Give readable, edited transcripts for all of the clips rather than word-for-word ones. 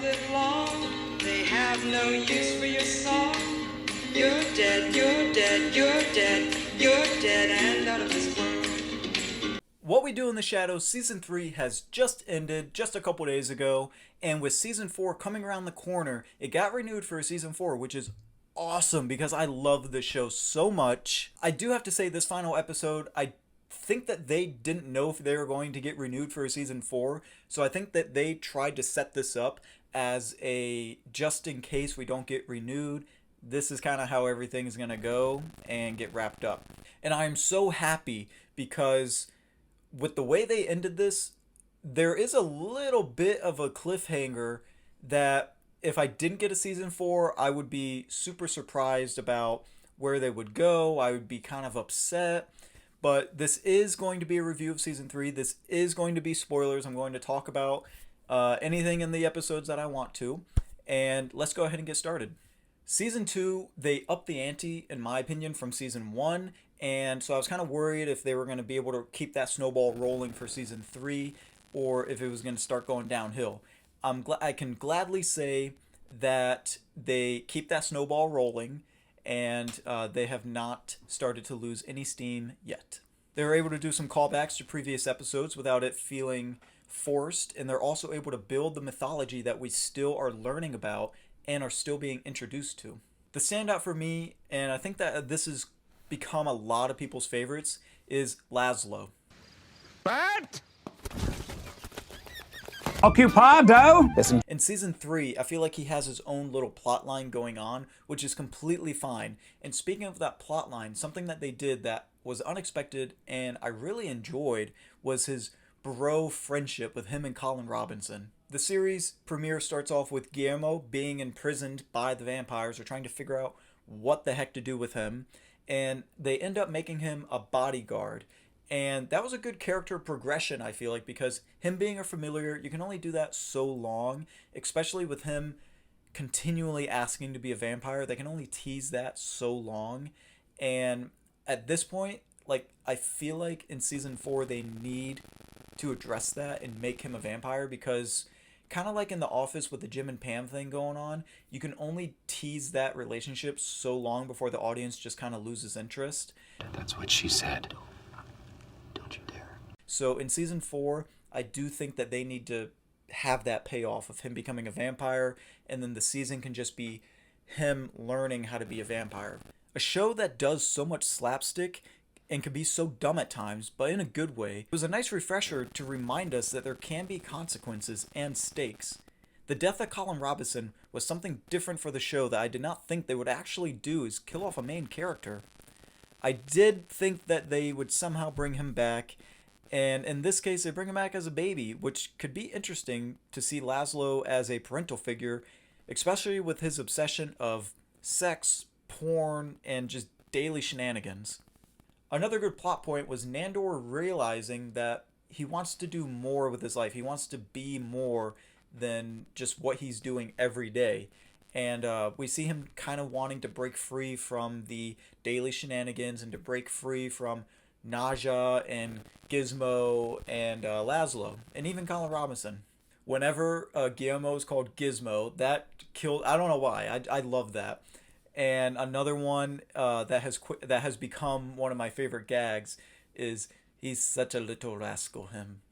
live long. They have no use for your song. You're dead, you're dead, you're dead, you're dead and out of this world. What We Do in the Shadows Season 3 has just ended just a couple days ago, and with Season 4 coming around the corner, it got renewed for Season 4, which is awesome because I love the show so much. I do have to say, this final episode, I think that they didn't know if they were going to get renewed for Season 4, so I think that they tried to set this up as a just in case we don't get renewed, this is kind of how everything is going to go and get wrapped up. And I am so happy because with the way they ended this, there is a little bit of a cliffhanger that if I didn't get a Season 4, I would be super surprised about where they would go. I would be kind of upset. But this is going to be a review of Season 3. This is going to be spoilers. I'm going to talk about anything in the episodes that I want to. And let's go ahead and get started. Season 2, they upped the ante, in my opinion, from Season 1. And so I was kind of worried if they were going to be able to keep that snowball rolling for Season 3 or if it was going to start going downhill. I can gladly say that they keep that snowball rolling and they have not started to lose any steam yet. They're able to do some callbacks to previous episodes without it feeling forced, and they're also able to build the mythology that we still are learning about and are still being introduced to. The standout for me, and I think that this has become a lot of people's favorites, is Laszlo. Bert? Occupado? Listen. In Season 3, I feel like he has his own little plot line going on, which is completely fine. And speaking of that plot line, something that they did that was unexpected and I really enjoyed was his bro friendship with him and Colin Robinson. The series premiere starts off with Guillermo being imprisoned by the vampires or trying to figure out what the heck to do with him, and they end up making him a bodyguard. And that was a good character progression, I feel like, because him being a familiar, you can only do that so long, especially with him continually asking to be a vampire. They can only tease that so long. And at this point, like, I feel like in Season 4 they need to address that and make him a vampire, because kind of like in The Office with the Jim and Pam thing going on, you can only tease that relationship so long before the audience just kind of loses interest. That's what she said. Don't you dare. So in Season 4, I do think that they need to have that payoff of him becoming a vampire, and then the season can just be him learning how to be a vampire. A show that does so much slapstick and can be so dumb at times, but in a good way. It was a nice refresher to remind us that there can be consequences and stakes. The death of Colin Robinson was something different for the show that I did not think they would actually do, is kill off a main character. I did think that they would somehow bring him back, and in this case they bring him back as a baby, which could be interesting to see Laszlo as a parental figure, especially with his obsession of sex, porn, and just daily shenanigans. Another good plot point was Nandor realizing that he wants to do more with his life. He wants to be more than just what he's doing every day. And we see him kind of wanting to break free from the daily shenanigans and to break free from Naja and Gizmo and Laszlo and even Colin Robinson. Whenever Guillermo is called Gizmo, that killed. I don't know why. I love that. And another one that has become one of my favorite gags is, he's such a little rascal, him.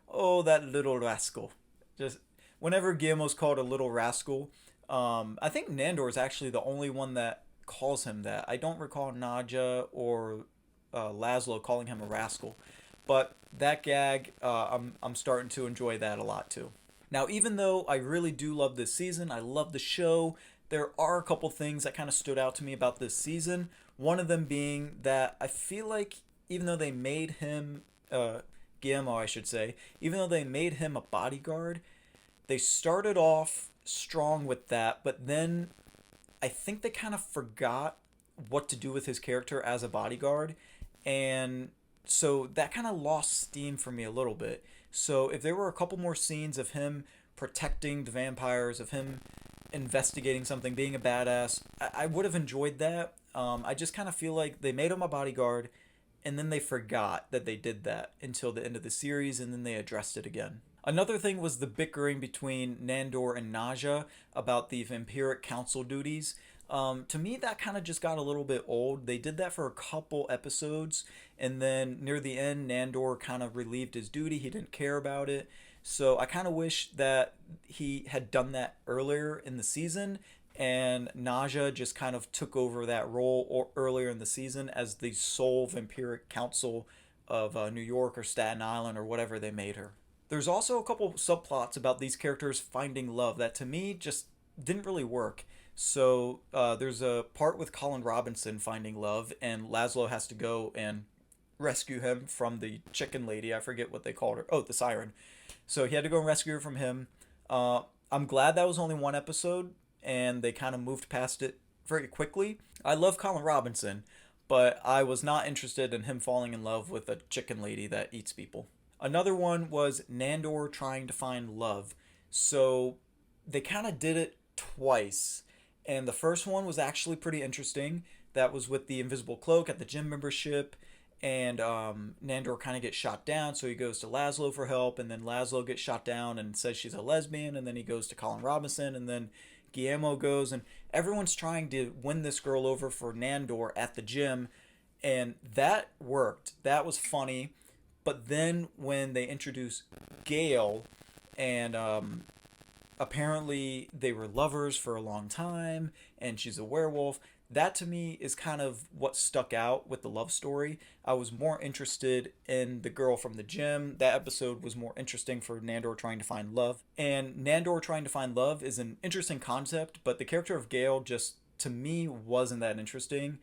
Oh, that little rascal. Just whenever Guillermo's called a little rascal, I think Nandor is actually the only one that calls him that. I don't recall Naja or Laszlo calling him a rascal. But that gag, I'm starting to enjoy that a lot too. Now, even though I really do love this season, I love the show, there are a couple things that kind of stood out to me about this season. One of them being that I feel like even though they made him, Guillermo I should say, even though they made him a bodyguard, they started off strong with that, but then I think they kind of forgot what to do with his character as a bodyguard, and so that kind of lost steam for me a little bit. So if there were a couple more scenes of him protecting the vampires, of him investigating something, being a badass, I would have enjoyed that. I just kind of feel like they made him a bodyguard and then they forgot that they did that until the end of the series, and then they addressed it again. Another thing was the bickering between Nandor and Naja about the vampiric council duties. To me, that kind of just got a little bit old. They did that for a couple episodes, and then near the end, Nandor kind of relieved his duty. He didn't care about it. So I kind of wish that he had done that earlier in the season, and Naja just kind of took over that role earlier in the season as the sole vampiric council of New York or Staten Island or whatever they made her. There's also a couple subplots about these characters finding love that to me just didn't really work. So there's a part with Colin Robinson finding love, and Laszlo has to go and rescue him from the chicken lady. I forget what they called her. Oh, the siren. So he had to go and rescue her from him. I'm glad that was only one episode, and they kind of moved past it very quickly. I love Colin Robinson, but I was not interested in him falling in love with a chicken lady that eats people. Another one was Nandor trying to find love. So they kind of did it twice. And the first one was actually pretty interesting. That was with the invisible cloak at the gym membership. And Nandor kind of gets shot down, so he goes to Laszlo for help. And then Laszlo gets shot down and says she's a lesbian. And then he goes to Colin Robinson. And then Guillermo goes. And everyone's trying to win this girl over for Nandor at the gym. And that worked. That was funny. But then when they introduced Gale, and apparently they were lovers for a long time, and she's a werewolf, that to me is kind of what stuck out with the love story. I was more interested in the girl from the gym. That episode was more interesting for Nandor trying to find love. And Nandor trying to find love is an interesting concept, but the character of Gale just, to me, wasn't that interesting.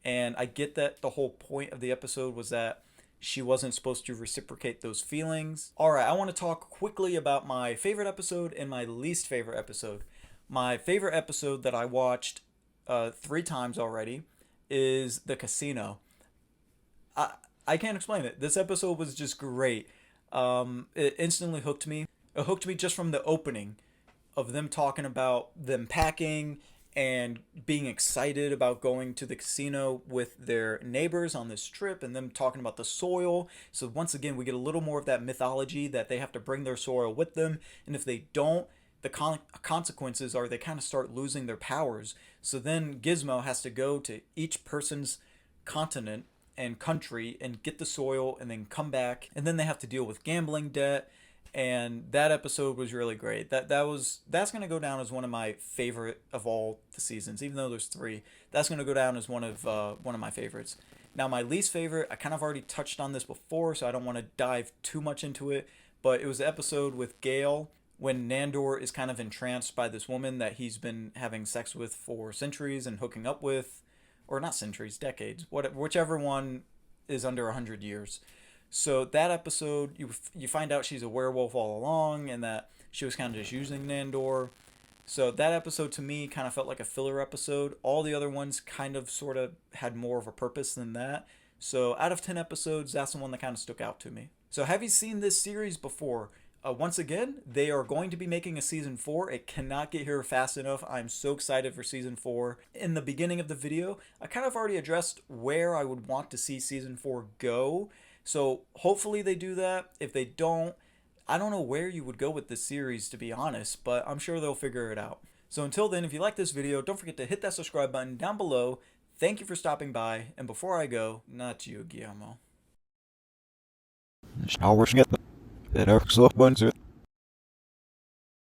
And I get that the whole point of the episode was that she wasn't supposed to reciprocate those feelings. Alright, I want to talk quickly about my favorite episode and my least favorite episode. My favorite episode that I watched 3 times already is The Casino. I can't explain it. This episode was just great. It instantly hooked me. It hooked me just from the opening of them talking about them packing and being excited about going to the casino with their neighbors on this trip, and them talking about the soil. So once again, we get a little more of that mythology that they have to bring their soil with them, and if they don't, the consequences are they kind of start losing their powers. So then Gizmo has to go to each person's continent and country and get the soil and then come back, and then they have to deal with gambling debt. And that episode was really great. That's gonna go down as one of my favorite of all the seasons. Even though there's 3, that's gonna go down as one of my favorites. Now my least favorite, I kind of already touched on this before, so I don't want to dive too much into it. But it was the episode with Gale when Nandor is kind of entranced by this woman that he's been having sex with for centuries and hooking up with, or not centuries, decades, whichever one is under 100 years. So that episode, you find out she's a werewolf all along, and that she was kind of just using Nandor. So that episode to me kind of felt like a filler episode. All the other ones kind of sort of had more of a purpose than that. So out of 10 episodes, that's the one that kind of stuck out to me. So have you seen this series before? Once again, they are going to be making a season 4. It cannot get here fast enough. I'm so excited for season 4. In the beginning of the video, I kind of already addressed where I would want to see season 4 go. So hopefully they do that. If they don't, I don't know where you would go with this series, to be honest, but I'm sure they'll figure it out. So until then, if you like this video, don't forget to hit that subscribe button down below. Thank you for stopping by, and before I go, not you, Guillermo. Star Wars get the